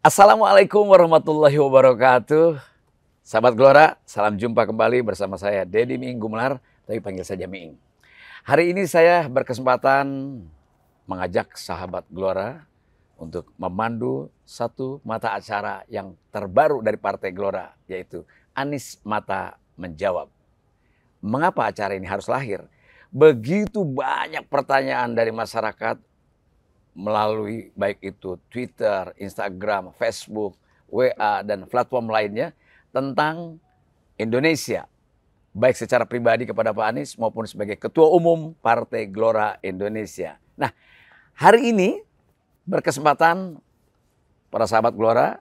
Assalamualaikum warahmatullahi wabarakatuh. Sahabat Gelora, salam jumpa kembali bersama saya Deddy Miing Gumelar, tapi panggil saja Miing. Hari ini saya berkesempatan mengajak sahabat Gelora untuk memandu satu mata acara yang terbaru dari Partai Gelora, yaitu Anies Mata Menjawab. Mengapa acara ini harus lahir? Begitu banyak pertanyaan dari masyarakat melalui baik itu Twitter, Instagram, Facebook, WA, dan platform lainnya tentang Indonesia. Baik secara pribadi kepada Pak Anies maupun sebagai Ketua Umum Partai Gelora Indonesia. Nah, hari ini berkesempatan para sahabat Gelora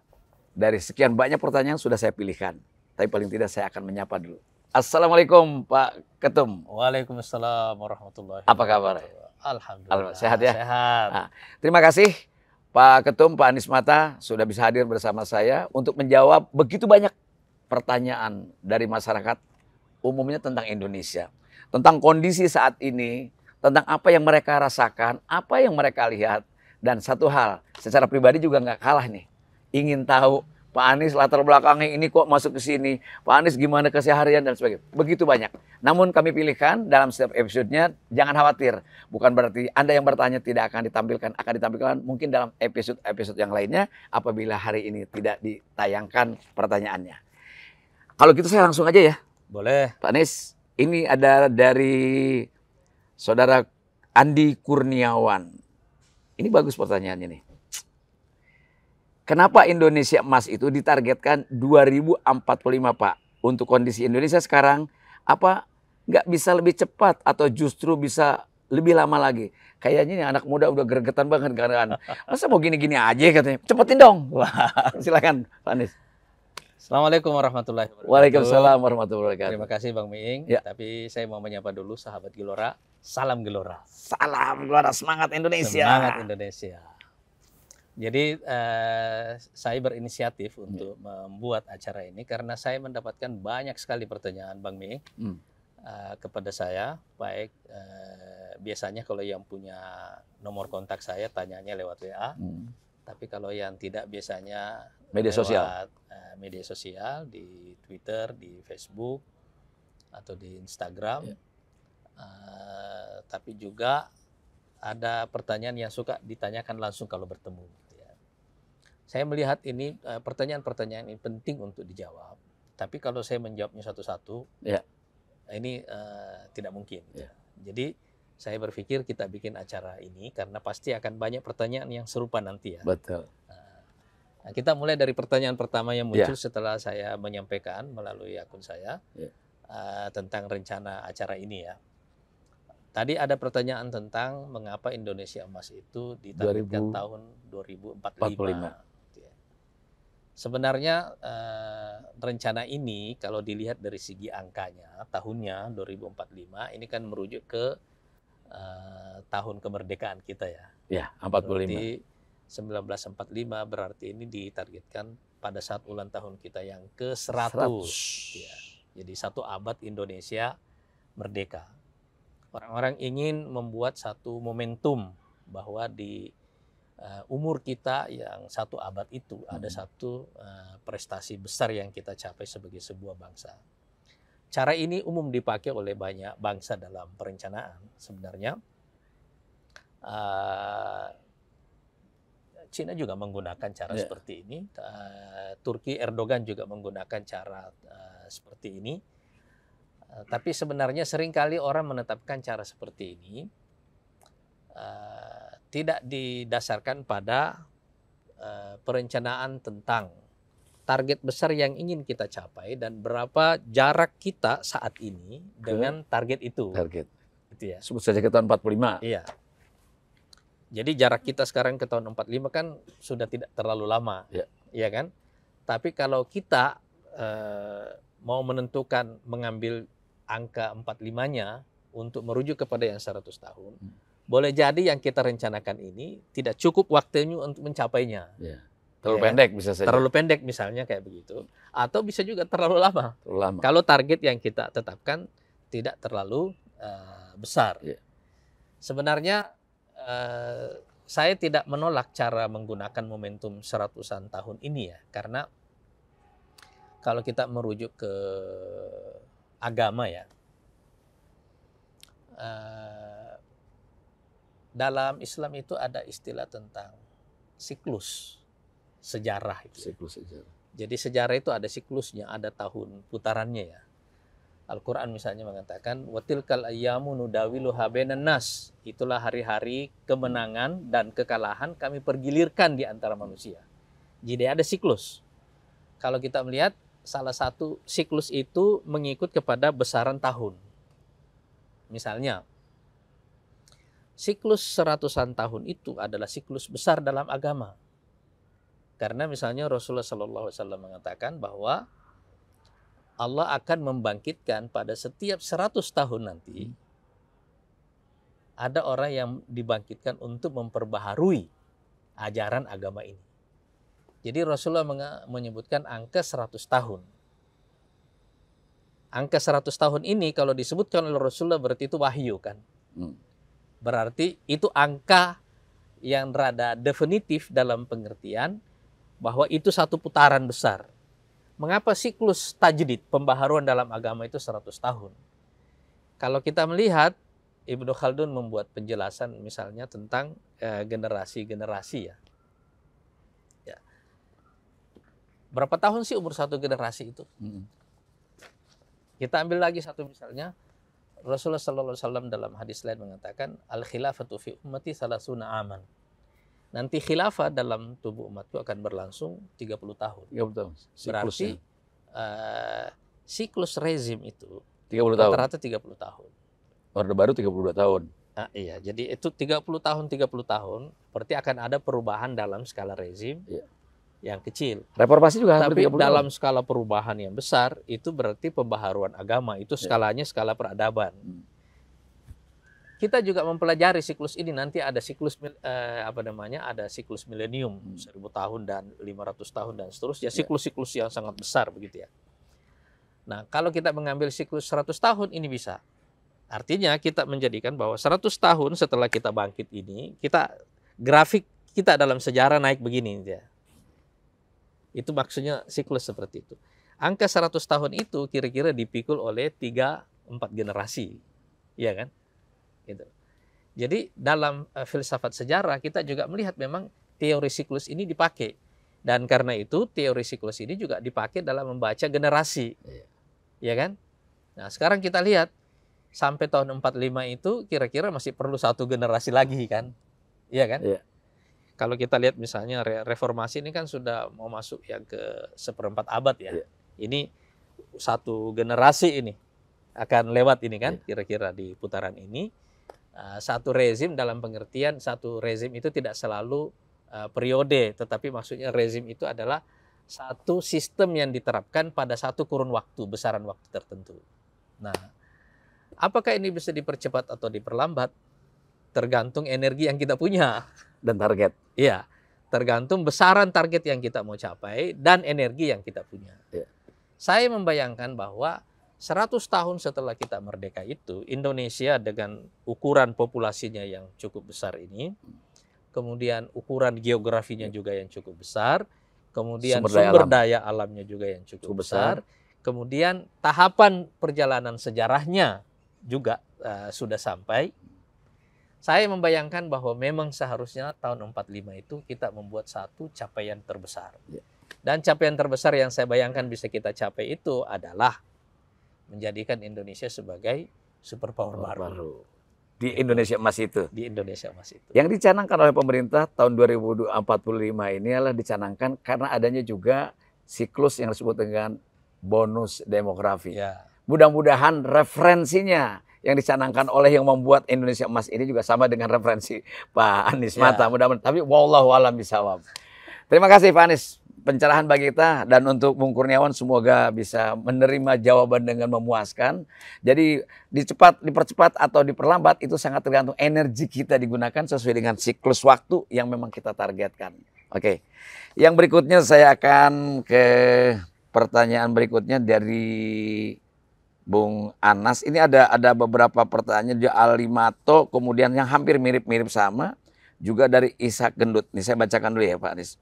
dari sekian banyak pertanyaan sudah saya pilihkan. Tapi paling tidak saya akan menyapa dulu. Assalamualaikum Pak Ketum. Waalaikumsalam warahmatullahi Apa kabar? wabarakatuh. Alhamdulillah. Sehat ya? Sehat. Nah, terima kasih Pak Ketum, Pak Anies Mata sudah bisa hadir bersama saya untuk menjawab begitu banyak pertanyaan dari masyarakat umumnya tentang Indonesia. Tentang kondisi saat ini, tentang apa yang mereka rasakan, apa yang mereka lihat. Dan satu hal, secara pribadi juga nggak kalah nih. Ingin tahu Pak Anies latar belakangnya ini kok masuk ke sini. Pak Anies gimana keseharian dan sebagainya. Begitu banyak. Namun kami pilihkan dalam setiap episodenya, jangan khawatir. Bukan berarti Anda yang bertanya tidak akan ditampilkan mungkin dalam episode-episode yang lainnya apabila hari ini tidak ditayangkan pertanyaannya. Kalau gitu saya langsung aja ya. Boleh. Pak Anies, ini ada dari saudara Andi Kurniawan. Ini bagus pertanyaannya nih. Kenapa Indonesia Emas itu ditargetkan 2045 Pak? Untuk kondisi Indonesia sekarang, apa nggak bisa lebih cepat atau justru bisa lebih lama lagi? Kayaknya nih anak muda udah gregetan banget kan. Masa mau gini-gini aja katanya? Cepetin dong. Wah, silakan Pak Anies. Assalamualaikum warahmatullahi wabarakatuh. Waalaikumsalam warahmatullahi wabarakatuh. Terima kasih Bang Miing. Ya. Tapi saya mau menyapa dulu sahabat Gelora. Salam Gelora. Salam Gelora, semangat Indonesia. Semangat Indonesia. Jadi saya berinisiatif untuk membuat acara ini karena saya mendapatkan banyak sekali pertanyaan Bang Miing kepada saya. Baik biasanya kalau yang punya nomor kontak saya tanyanya lewat WA. Tapi kalau yang tidak biasanya Media sosial. lewat media sosial di Twitter, di Facebook atau di Instagram. Ya. Tapi juga ada pertanyaan yang suka ditanyakan langsung kalau bertemu. Saya melihat ini pertanyaan-pertanyaan ini penting untuk dijawab. Tapi kalau saya menjawabnya satu-satu, Ya. ini tidak mungkin. Ya. Jadi saya berpikir kita bikin acara ini karena pasti akan banyak pertanyaan yang serupa nanti ya. Betul. Nah, kita mulai dari pertanyaan pertama yang muncul setelah saya menyampaikan melalui akun saya tentang rencana acara ini ya. Tadi ada pertanyaan tentang mengapa Indonesia Emas itu ditargetkan tahun 2045. Sebenarnya rencana ini kalau dilihat dari segi angkanya, tahunnya 2045 ini kan merujuk ke tahun kemerdekaan kita ya. Ya, 45. Berarti 1945 berarti ini ditargetkan pada saat ulang tahun kita yang ke-100. Ya. Jadi 1 abad Indonesia merdeka. Orang-orang ingin membuat satu momentum bahwa di umur kita yang 1 abad itu ada satu prestasi besar yang kita capai sebagai sebuah bangsa. Cara ini umum dipakai oleh banyak bangsa dalam perencanaan. Sebenarnya Cina juga menggunakan cara seperti ini. Turki Erdogan juga menggunakan cara seperti ini. Tapi sebenarnya seringkali orang menetapkan cara seperti ini tidak didasarkan pada perencanaan tentang target besar yang ingin kita capai dan berapa jarak kita saat ini dengan target itu. Target. Gitu ya. Sebut saja ke tahun 45. Iya. Jadi jarak kita sekarang ke tahun 45 kan sudah tidak terlalu lama. Iya kan? Tapi kalau kita mau menentukan mengambil angka 45-nya untuk merujuk kepada yang 100 tahun, boleh jadi yang kita rencanakan ini tidak cukup waktunya untuk mencapainya. Ya. Terlalu pendek bisa saja. Terlalu pendek misalnya kayak begitu. Atau bisa juga terlalu lama. Terlalu lama. Kalau target yang kita tetapkan tidak terlalu besar. Ya. Sebenarnya saya tidak menolak cara menggunakan momentum 100-an tahun ini ya, karena kalau kita merujuk ke agama ya, dalam Islam itu ada istilah tentang siklus sejarah itu. Siklus sejarah. Jadi sejarah itu ada siklusnya, ada tahun putarannya ya. Al-Quran misalnya mengatakan watilkal ayyamu nudawiluha bainan nas. Itulah hari-hari kemenangan dan kekalahan kami pergilirkan di antara manusia. Jadi ada siklus. Kalau kita melihat salah satu siklus itu mengikut kepada besaran tahun. Misalnya siklus 100-an tahun itu adalah siklus besar dalam agama. Karena misalnya Rasulullah SAW mengatakan bahwa Allah akan membangkitkan pada setiap 100 tahun nanti, ada orang yang dibangkitkan untuk memperbaharui ajaran agama ini. Jadi Rasulullah menyebutkan angka 100 tahun. Angka 100 tahun ini kalau disebutkan oleh Rasulullah berarti itu wahyu kan. Berarti itu angka yang rada definitif dalam pengertian bahwa itu satu putaran besar. Mengapa siklus tajdid, pembaharuan dalam agama itu 100 tahun? Kalau kita melihat, Ibnu Khaldun membuat penjelasan misalnya tentang generasi-generasi ya. Berapa tahun sih umur satu generasi itu? Kita ambil lagi satu misalnya, Rasulullah SAW dalam hadis lain mengatakan, al-khilafatu fi ummati salasuna aman. Nanti khilafah dalam tubuh umatku akan berlangsung 30 tahun. 30 tahun. Berarti siklus rezim itu 30 tahun. Rata-rata 30 tahun. Orde Baru 32 tahun. Nah, iya, jadi itu 30 tahun, berarti akan ada perubahan dalam skala rezim yang kecil. Reformasi juga hampir 30 Tapi dalam skala perubahan yang besar, itu berarti pembaharuan agama. Itu skalanya skala peradaban. Kita juga mempelajari siklus ini, nanti ada siklus ada siklus milenium 1000 tahun dan 500 tahun dan seterusnya, siklus-siklus yang sangat besar begitu ya. Nah, kalau kita mengambil siklus 100 tahun ini bisa. Artinya kita menjadikan bahwa 100 tahun setelah kita bangkit ini, grafik kita dalam sejarah naik begini ya. Itu maksudnya siklus seperti itu. Angka 100 tahun itu kira-kira dipikul oleh 3-4 generasi. Iya kan? Gitu. Jadi dalam filsafat sejarah kita juga melihat memang teori siklus ini dipakai, dan karena itu teori siklus ini juga dipakai dalam membaca generasi, ya kan? Nah sekarang kita lihat sampai tahun 45 itu kira-kira masih perlu satu generasi lagi kan, ya kan? Kalau kita lihat misalnya reformasi ini kan sudah mau masuk yang ke 1/4 abad ya. Ini satu generasi ini akan lewat ini kan, kira-kira di putaran ini. Satu rezim dalam pengertian satu rezim itu tidak selalu periode, tetapi maksudnya rezim itu adalah satu sistem yang diterapkan pada satu kurun waktu, besaran waktu tertentu. Nah, apakah ini bisa dipercepat atau diperlambat? Tergantung energi yang kita punya. Dan target. Iya, tergantung besaran target yang kita mau capai dan energi yang kita punya. Saya membayangkan bahwa 100 tahun setelah kita merdeka itu, Indonesia dengan ukuran populasinya yang cukup besar ini, kemudian ukuran geografinya juga yang cukup besar, kemudian sumber daya alamnya juga yang cukup besar, kemudian tahapan perjalanan sejarahnya juga sudah sampai. Saya membayangkan bahwa memang seharusnya tahun 45 itu kita membuat satu capaian terbesar. Dan capaian terbesar yang saya bayangkan bisa kita capai itu adalah menjadikan Indonesia sebagai superpower baru. Di Indonesia Emas itu. Di Indonesia Emas itu. Yang dicanangkan oleh pemerintah tahun 2045 ini adalah dicanangkan karena adanya juga siklus yang disebut dengan bonus demografi. Mudah-mudahan referensinya yang dicanangkan oleh yang membuat Indonesia Emas ini juga sama dengan referensi Pak Anies Mata. Mudah-mudahan, tapi wallahu a'lam bishawab. Terima kasih Pak Anies. Pencerahan bagi kita, dan untuk Bung Kurniawan semoga bisa menerima jawaban dengan memuaskan. Jadi dipercepat atau diperlambat itu sangat tergantung energi kita digunakan sesuai dengan siklus waktu yang memang kita targetkan. Oke. Yang berikutnya saya akan ke pertanyaan berikutnya dari Bung Anas. Ini ada beberapa pertanyaan di Alimato, kemudian yang hampir mirip-mirip sama. juga dari Ishak Gendut. Nih saya bacakan dulu ya Pak Anies.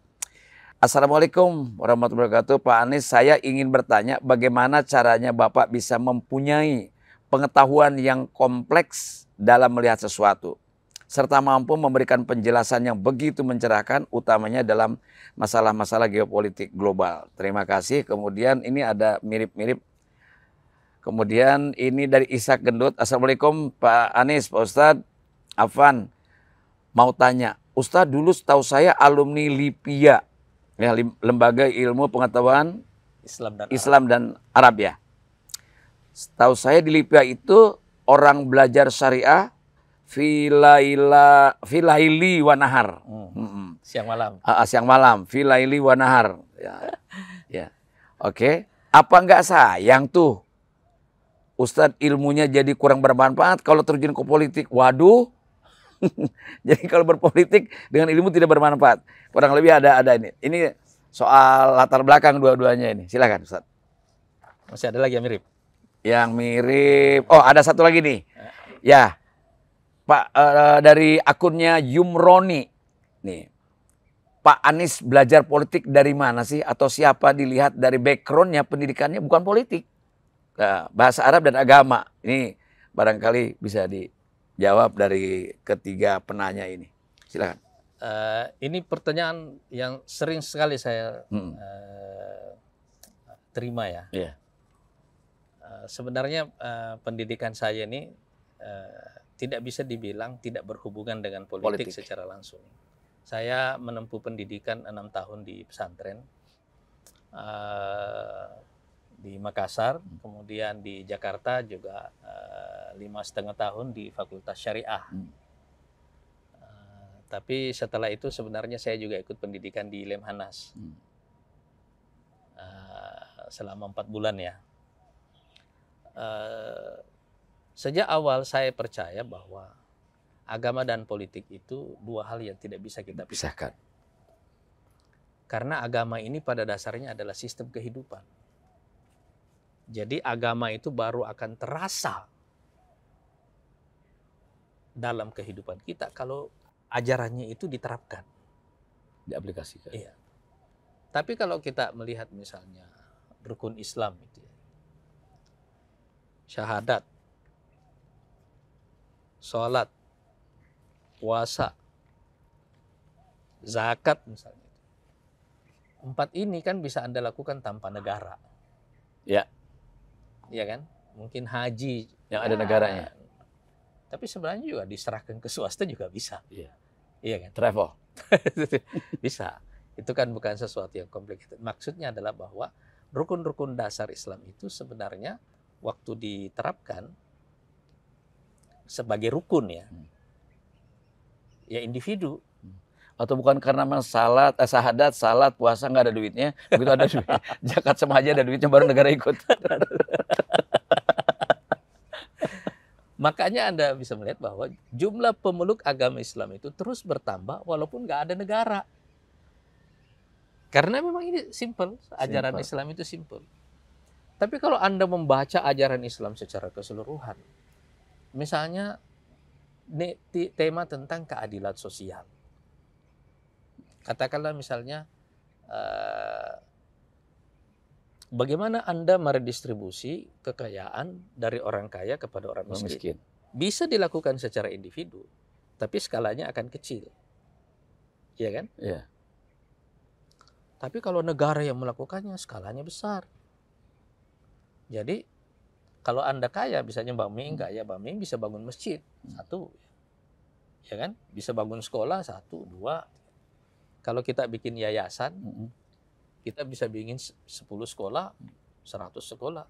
Assalamualaikum warahmatullahi wabarakatuh. Pak Anies, saya ingin bertanya bagaimana caranya Bapak bisa mempunyai pengetahuan yang kompleks dalam melihat sesuatu, serta mampu memberikan penjelasan yang begitu mencerahkan, utamanya dalam masalah-masalah geopolitik global. Terima kasih. Kemudian ini ada mirip-mirip. Kemudian ini dari Ishak Gendut. Assalamualaikum Pak Anies, Pak Ustadz. Afan, mau tanya. Ustadz dulu setahu saya alumni LIPIA, ya, Lembaga Ilmu Pengetahuan Islam dan Arab ya. Setahu saya di LIPIA itu orang belajar syariah filaili wa nahar. Siang malam. Siang malam, filaili wa nahar. Ya. Ya. Oke. Apa enggak sayang tuh Ustadz ilmunya jadi kurang bermanfaat kalau terjun ke politik? Waduh. Jadi kalau berpolitik dengan ilmu tidak bermanfaat. Kurang lebih ada ini. Ini soal latar belakang dua-duanya ini. Silakan Ustadz. Masih ada lagi yang mirip? Yang mirip. Oh, ada satu lagi nih. Ya. Pak, dari akunnya Yumroni. Nih. Pak Anies belajar politik dari mana sih? Atau siapa dilihat dari backgroundnya, pendidikannya bukan politik. Bahasa Arab dan agama. Ini barangkali bisa dijawab dari ketiga penanya ini. Silakan. Ini pertanyaan yang sering sekali saya terima ya. Yeah. Sebenarnya pendidikan saya ini tidak bisa dibilang tidak berhubungan dengan politik secara langsung. Saya menempuh pendidikan 6 tahun di pesantren di Makassar, kemudian di Jakarta juga 5,5 tahun di Fakultas Syariah. Tapi setelah itu sebenarnya saya juga ikut pendidikan di Lemhanas selama 4 bulan ya. Sejak awal saya percaya bahwa agama dan politik itu dua hal yang tidak bisa kita pisahkan. Karena agama ini pada dasarnya adalah sistem kehidupan. Jadi agama itu baru akan terasa dalam kehidupan kita kalau ajarannya itu diterapkan, diaplikasikan. Iya. Tapi kalau kita melihat misalnya rukun Islam itu ya, syahadat, sholat, puasa, zakat misalnya, 4 ini kan bisa Anda lakukan tanpa negara. Ya. Iya kan? Mungkin haji yang ada negaranya. Tapi sebenarnya juga diserahkan ke swasta juga bisa. Iya. Iya kan? Travel. Bisa. Itu kan bukan sesuatu yang complicated. Maksudnya adalah bahwa rukun-rukun dasar Islam itu sebenarnya waktu diterapkan sebagai rukun ya. Ya individu. Atau bukan karena syahadat, salat, puasa nggak ada duitnya, begitu ada duit, zakat sama haji ada duitnya baru negara ikut. Makanya Anda bisa melihat bahwa jumlah pemeluk agama Islam itu terus bertambah walaupun nggak ada negara. Karena memang ini simple, ajaran Islam itu simple. Tapi kalau Anda membaca ajaran Islam secara keseluruhan, misalnya tema tentang keadilan sosial. Katakanlah misalnya bagaimana Anda meredistribusi kekayaan dari orang kaya kepada orang miskin. Bisa dilakukan secara individu, tapi skalanya akan kecil. Iya kan? Iya. Tapi kalau negara yang melakukannya skalanya besar. Jadi kalau Anda kaya, misalnya Bang Ming kaya, Bang Ming bisa bangun masjid, 1. Ya kan? Bisa bangun sekolah, 1, 2. Kalau kita bikin yayasan, kita bisa bikin 10 sekolah, 100 sekolah.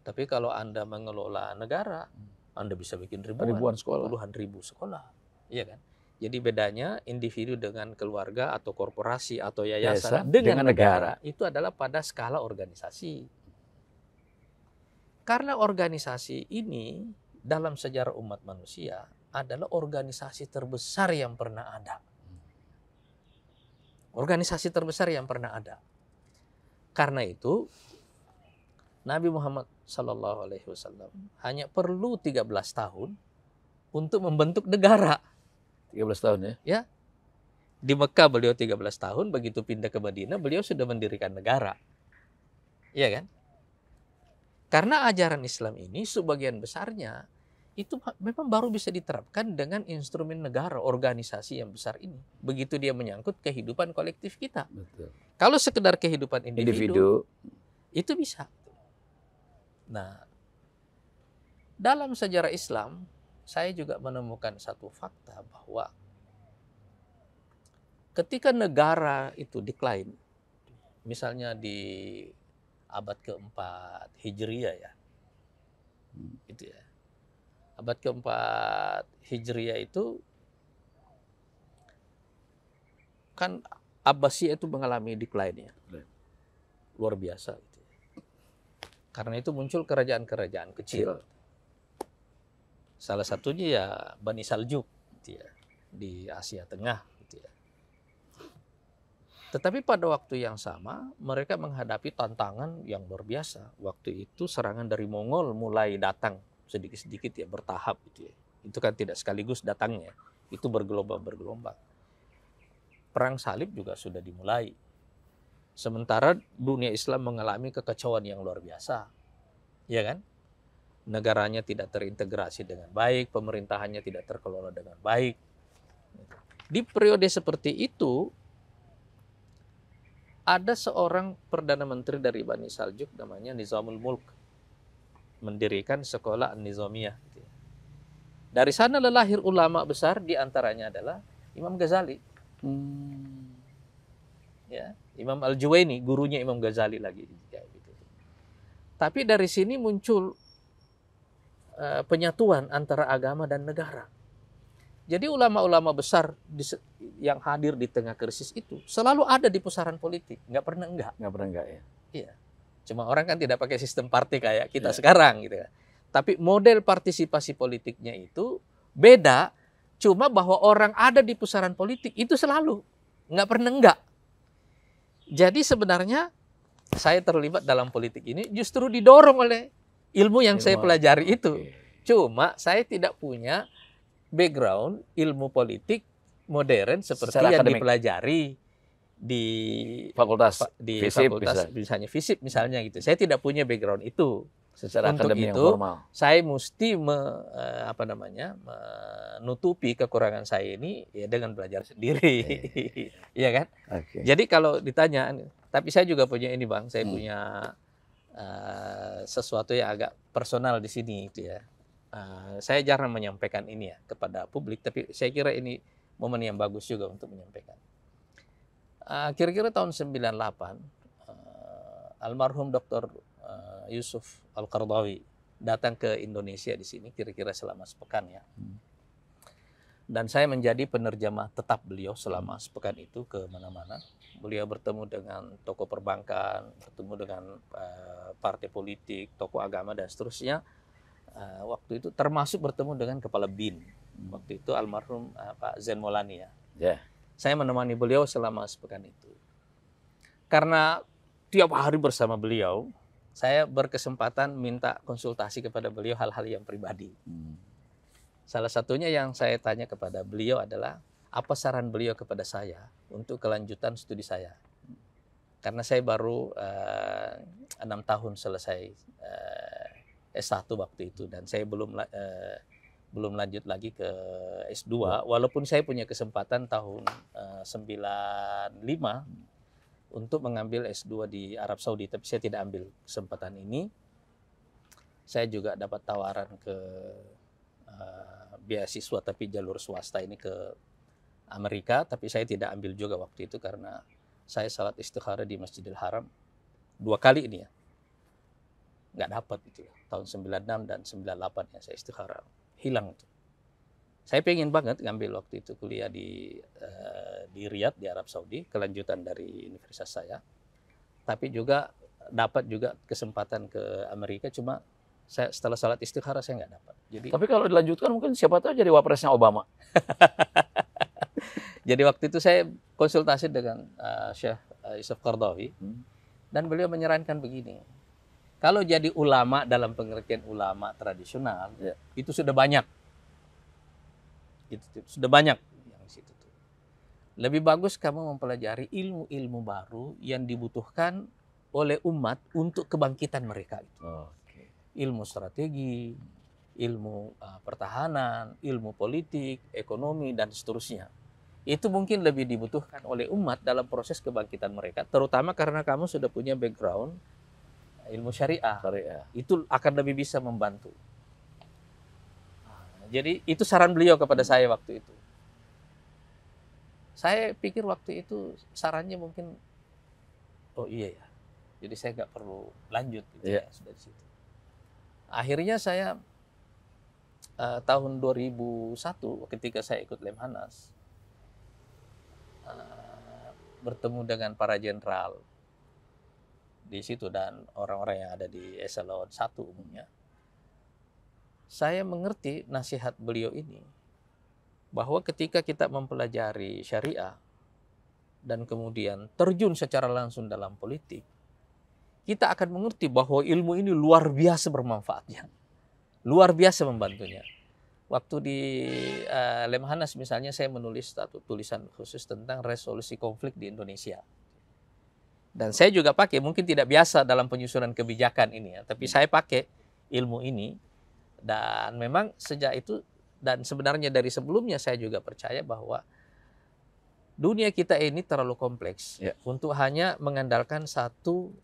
Tapi kalau Anda mengelola negara, Anda bisa bikin ribuan sekolah, puluhan ribu sekolah. Iya kan? Jadi bedanya individu dengan keluarga atau korporasi atau yayasan dengan negara itu adalah pada skala organisasi. Karena organisasi ini dalam sejarah umat manusia adalah organisasi terbesar yang pernah ada. Organisasi terbesar yang pernah ada. Karena itu Nabi Muhammad SAW hanya perlu 13 tahun untuk membentuk negara. 13 tahun ya? Ya, Di Mekah beliau 13 tahun, begitu pindah ke Madinah beliau sudah mendirikan negara. Iya kan? Karena ajaran Islam ini sebagian besarnya itu memang baru bisa diterapkan dengan instrumen negara, organisasi yang besar ini. Begitu dia menyangkut kehidupan kolektif kita. Betul. Kalau sekedar kehidupan individu, itu bisa. Nah, dalam sejarah Islam, saya juga menemukan satu fakta bahwa ketika negara itu decline, misalnya di abad keempat Hijriyah ya, itu ya. Abad keempat Hijriyah itu kan Abbasiyah itu mengalami decline ya, luar biasa. Gitu. Karena itu muncul kerajaan-kerajaan kecil. Salah satunya ya Bani Saljuk gitu ya, di Asia Tengah. Gitu ya. Tetapi pada waktu yang sama mereka menghadapi tantangan yang luar biasa. Waktu itu serangan dari Mongol mulai datang sedikit-sedikit ya, bertahap gitu ya. Itu kan tidak sekaligus datangnya, itu bergelombang-bergelombang. Perang salib juga sudah dimulai. Sementara dunia Islam mengalami kekacauan yang luar biasa. Ya kan? Negaranya tidak terintegrasi dengan baik, pemerintahannya tidak terkelola dengan baik. Di periode seperti itu ada seorang perdana menteri dari Bani Saljuk namanya Nizamul Mulk, mendirikan sekolah An-Nizamiyah. Dari sana lahir ulama besar, di antaranya adalah Imam Ghazali. Ya, Imam Al-Juwaini, gurunya Imam Ghazali lagi. Ya, gitu. Tapi dari sini muncul penyatuan antara agama dan negara. Jadi ulama-ulama besar yang hadir di tengah krisis itu selalu ada di pusaran politik, nggak pernah enggak. Nggak pernah enggak ya. Iya. Cuma orang kan tidak pakai sistem partai kayak kita sekarang gitu ya. Tapi model partisipasi politiknya itu beda, cuma bahwa orang ada di pusaran politik itu selalu, nggak pernah enggak. Jadi sebenarnya saya terlibat dalam politik ini justru didorong oleh ilmu yang saya pelajari itu. Cuma saya tidak punya background ilmu politik modern seperti yang dipelajari di fakultas misalnya FISIP misalnya gitu. Saya tidak punya background itu. Secara untuk akademi itu yang formal. Saya mesti menutupi kekurangan saya ini ya dengan belajar sendiri. Iya kan? Okay. Jadi kalau ditanya, tapi saya juga punya ini Bang, saya punya sesuatu yang agak personal di sini itu ya. Saya jarang menyampaikan ini ya kepada publik, tapi saya kira ini momen yang bagus juga untuk menyampaikan. Kira-kira tahun 98 almarhum Dr. Yusuf Al-Qaradawi datang ke Indonesia di sini kira-kira selama sepekan ya. Dan saya menjadi penerjemah tetap beliau selama sepekan itu ke mana-mana. Beliau bertemu dengan tokoh perbankan, bertemu dengan partai politik, tokoh agama dan seterusnya. Waktu itu termasuk bertemu dengan kepala BIN. Waktu itu almarhum Pak Zain Maulani ya. Yeah. Saya menemani beliau selama sepekan itu. Karena tiap hari bersama beliau, saya berkesempatan minta konsultasi kepada beliau hal-hal yang pribadi. Salah satunya yang saya tanya kepada beliau adalah, apa saran beliau kepada saya untuk kelanjutan studi saya? Karena saya baru 6 tahun selesai S1 waktu itu, dan saya belum lanjut lagi ke S2, walaupun saya punya kesempatan tahun 95 untuk mengambil S2 di Arab Saudi, tapi saya tidak ambil kesempatan ini. Saya juga dapat tawaran ke beasiswa tapi jalur swasta ini ke Amerika, tapi saya tidak ambil juga waktu itu karena saya salat istikharah di Masjidil Haram 2 kali ini ya. Nggak dapat itu ya. Tahun 96 dan 98 ya saya istikharah. Hilang itu. Saya pengen banget ngambil waktu itu kuliah di Riyadh di Arab Saudi, kelanjutan dari universitas saya. Tapi juga dapat juga kesempatan ke Amerika, cuma saya setelah salat istikharah saya nggak dapat. Jadi, tapi kalau dilanjutkan mungkin siapa tahu jadi wapresnya Obama. Jadi waktu itu saya konsultasi dengan Syekh Yusuf Qaradawi dan beliau menyarankan begini. Kalau jadi ulama dalam pengertian ulama tradisional, itu sudah banyak. Itu sudah banyak yang di situ tuh. Lebih bagus kamu mempelajari ilmu-ilmu baru yang dibutuhkan oleh umat untuk kebangkitan mereka. Oke. Ilmu strategi, ilmu pertahanan, ilmu politik, ekonomi, dan seterusnya. Itu mungkin lebih dibutuhkan oleh umat dalam proses kebangkitan mereka, terutama karena kamu sudah punya background ilmu syariah. Itu akan lebih bisa membantu. Jadi itu saran beliau kepada saya waktu itu. Saya pikir waktu itu sarannya mungkin, oh iya ya, jadi saya nggak perlu lanjut gitu ya, sudah di situ. Akhirnya saya tahun 2001 ketika saya ikut Lemhanas, bertemu dengan para jenderal di situ dan orang-orang yang ada di eselon 1 umumnya. Saya mengerti nasihat beliau ini, bahwa ketika kita mempelajari syariah dan kemudian terjun secara langsung dalam politik, kita akan mengerti bahwa ilmu ini luar biasa bermanfaatnya, luar biasa membantunya. Waktu di Lemhanas misalnya, saya menulis satu tulisan khusus tentang resolusi konflik di Indonesia. Dan saya juga pakai, mungkin tidak biasa dalam penyusunan kebijakan ini ya, tapi saya pakai ilmu ini. Dan memang sejak itu, dan sebenarnya dari sebelumnya saya juga percaya bahwa dunia kita ini terlalu kompleks untuk hanya mengandalkan satu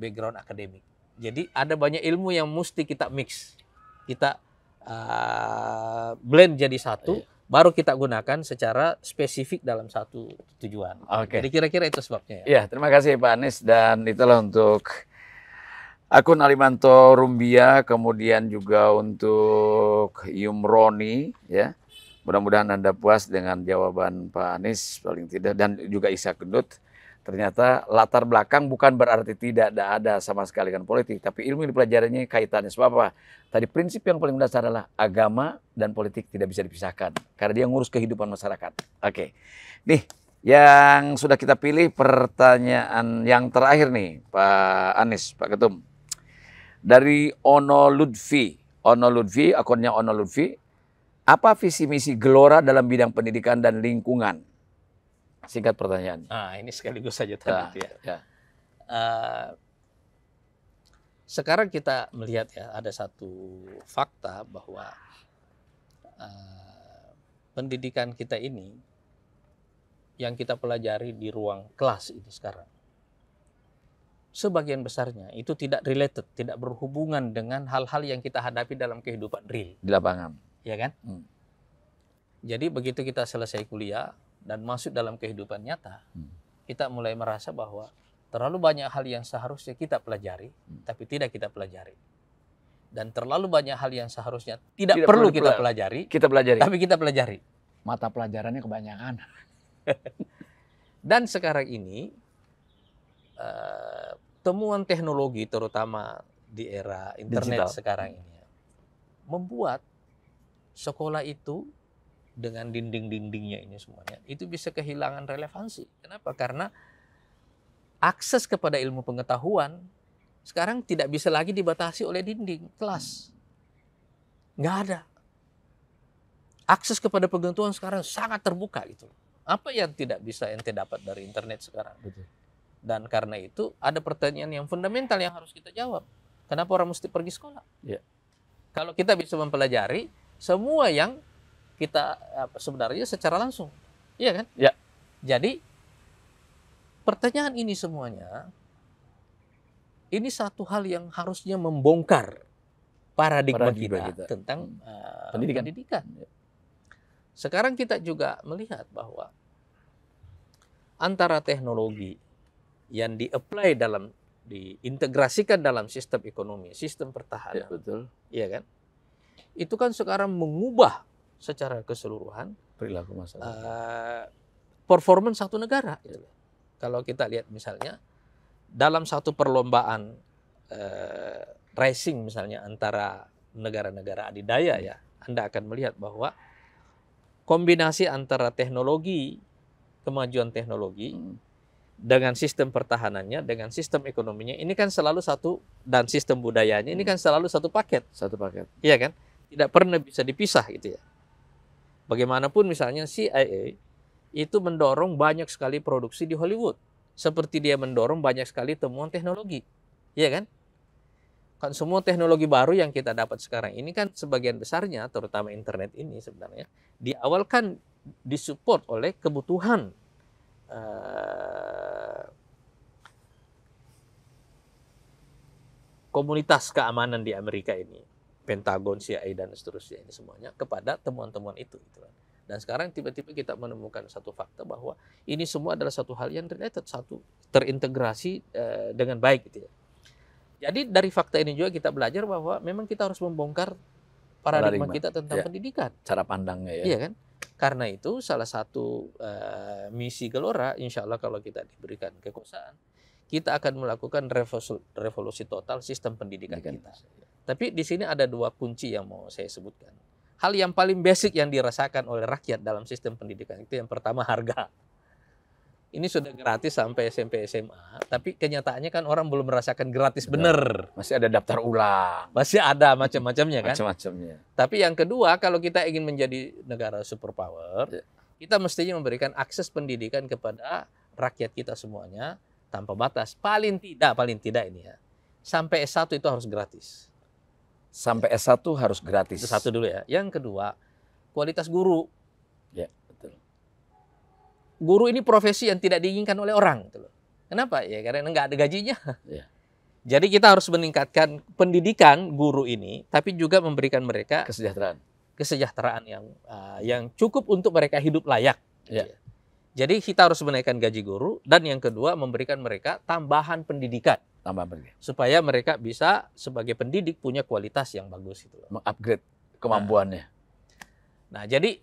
background akademik. Jadi ada banyak ilmu yang mesti kita mix, kita blend jadi satu, baru kita gunakan secara spesifik dalam satu tujuan. Jadi kira-kira itu sebabnya. Ya, terima kasih Pak Anies, dan itulah untuk akun Alimanto Rumbia, kemudian juga untuk Yumroni, ya. Mudah-mudahan Anda puas dengan jawaban Pak Anies paling tidak, dan juga Isa Gendut. Ternyata latar belakang bukan berarti tidak ada sama sekali kan politik, tapi ilmu yang dipelajarinya kaitannya. Sebab apa? Tadi prinsip yang paling dasar adalah agama dan politik tidak bisa dipisahkan, karena dia ngurus kehidupan masyarakat. Oke. Nih, yang sudah kita pilih pertanyaan yang terakhir nih, Pak Anies, Pak Ketum. Dari Ono Lutfi, akunnya Ono Lutfi, apa visi misi Gelora dalam bidang pendidikan dan lingkungan? Singkat pertanyaan. Ini sekaligus saja tadi sekarang kita melihat ya, ada satu fakta bahwa pendidikan kita ini yang kita pelajari di ruang kelas ini sekarang, sebagian besarnya itu tidak related, tidak berhubungan dengan hal-hal yang kita hadapi dalam kehidupan real. Di lapangan. Ya kan? Jadi begitu kita selesai kuliah dan masuk dalam kehidupan nyata, kita mulai merasa bahwa terlalu banyak hal yang seharusnya kita pelajari, tapi tidak kita pelajari. Dan terlalu banyak hal yang seharusnya tidak perlu kita pelajari, tapi kita pelajari. Mata pelajarannya kebanyakan. Dan sekarang ini, temuan teknologi terutama di era internet digital sekarang ini membuat sekolah itu dengan dinding-dindingnya ini semuanya itu bisa kehilangan relevansi. Kenapa? Karena akses kepada ilmu pengetahuan sekarang tidak bisa lagi dibatasi oleh dinding kelas. Nggak ada. Akses kepada pengetahuan sekarang sangat terbuka gitu. Apa yang tidak bisa ente dapat dari internet sekarang? Betul. Dan karena itu ada pertanyaan yang fundamental yang harus kita jawab. Kenapa orang mesti pergi sekolah? Kalau kita bisa mempelajari semua yang kita sebenarnya secara langsung, iya kan? Jadi pertanyaan ini semuanya, ini satu hal yang harusnya membongkar paradigma kita tentang pendidikan. Sekarang kita juga melihat bahwa antara teknologi yang di-apply diintegrasikan dalam sistem ekonomi, sistem pertahanan, iya kan? Itu kan sekarang mengubah secara keseluruhan perilaku masyarakat, performance satu negara. Kalau kita lihat misalnya dalam satu perlombaan racing misalnya antara negara-negara adidaya ya, Anda akan melihat bahwa kombinasi antara teknologi, kemajuan teknologi dengan sistem pertahanannya, dengan sistem ekonominya, ini kan selalu satu, dan sistem budayanya ini kan selalu satu paket. Satu paket. Iya kan? Tidak pernah bisa dipisah gitu ya. Bagaimanapun misalnya CIA itu mendorong banyak sekali produksi di Hollywood. Seperti dia mendorong banyak sekali temuan teknologi. Iya kan? Kan semua teknologi baru yang kita dapat sekarang ini kan sebagian besarnya, terutama internet ini sebenarnya, di awal kan disupport oleh kebutuhan komunitas keamanan di Amerika ini. Pentagon, CIA, dan seterusnya ini semuanya kepada temuan-temuan itu. Gitu kan. Dan sekarang tiba-tiba kita menemukan satu fakta bahwa ini semua adalah satu hal yang related, satu terintegrasi dengan baik gitu ya. Jadi dari fakta ini juga kita belajar bahwa memang kita harus membongkar paradigma kita tentang pendidikan. Cara pandangnya ya. Iya kan? Karena itu salah satu misi Gelora, insya Allah kalau kita diberikan kekuasaan, kita akan melakukan revolusi total sistem pendidikan kita. Tapi di sini ada dua kunci yang mau saya sebutkan. Hal yang paling basic yang dirasakan oleh rakyat dalam sistem pendidikan itu yang pertama harga. Ini sudah gratis sampai SMP SMA, tapi kenyataannya kan orang belum merasakan gratis bener. Masih ada daftar ulang. Masih ada macam-macamnya kan. Macam-macamnya. Tapi yang kedua, kalau kita ingin menjadi negara superpower, kita mestinya memberikan akses pendidikan kepada rakyat kita semuanya tanpa batas. Paling tidak ini ya. Sampai S1 itu harus gratis. Sampai S1 harus gratis. Itu satu dulu ya. Yang kedua, kualitas guru. Ya, betul. Guru ini profesi yang tidak diinginkan oleh orang. Gitu loh. Kenapa? Ya karena nggak ada gajinya. Ya. Jadi kita harus meningkatkan pendidikan guru ini, tapi juga memberikan mereka kesejahteraan yang cukup untuk mereka hidup layak. Ya. Jadi kita harus menaikkan gaji guru, dan yang kedua memberikan mereka tambahan pendidikan. Supaya mereka bisa sebagai pendidik punya kualitas yang bagus. Gitu loh. Mengupgrade kemampuannya. Nah, jadi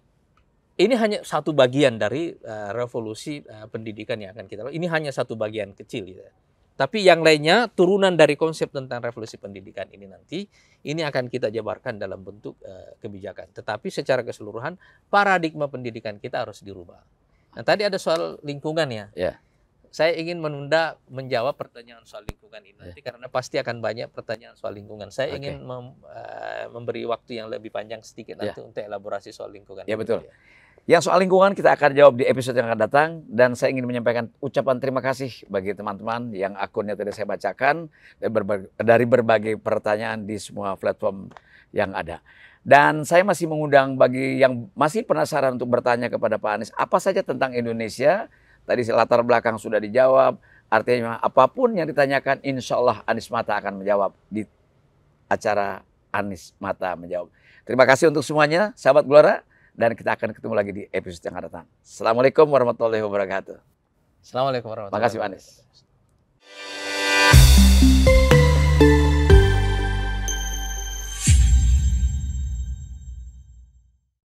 ini hanya satu bagian dari revolusi pendidikan yang akan kita lakukan. Ini hanya satu bagian kecil. Gitu. Tapi yang lainnya, turunan dari konsep tentang revolusi pendidikan ini nanti, ini akan kita jabarkan dalam bentuk kebijakan. Tetapi secara keseluruhan, paradigma pendidikan kita harus dirubah. Nah, tadi ada soal lingkungan ya. Ya. Saya ingin menunda menjawab pertanyaan soal lingkungan ini nanti karena pasti akan banyak pertanyaan soal lingkungan. Saya ingin memberi waktu yang lebih panjang sedikit nanti untuk elaborasi soal lingkungan. Ya betul. Yang soal lingkungan kita akan jawab di episode yang akan datang, dan saya ingin menyampaikan ucapan terima kasih bagi teman-teman yang akunnya tadi saya bacakan dari berbagai pertanyaan di semua platform yang ada. Dan saya masih mengundang bagi yang masih penasaran untuk bertanya kepada Pak Anies apa saja tentang Indonesia. Tadi latar belakang sudah dijawab, artinya apapun yang ditanyakan, insya Allah Anies Mata akan menjawab di acara Anies Mata Menjawab. Terima kasih untuk semuanya, sahabat Gelora, dan kita akan ketemu lagi di episode yang akan datang. Assalamualaikum warahmatullahi wabarakatuh. Assalamualaikum warahmatullahi wabarakatuh. Terima kasih, Pak Anies.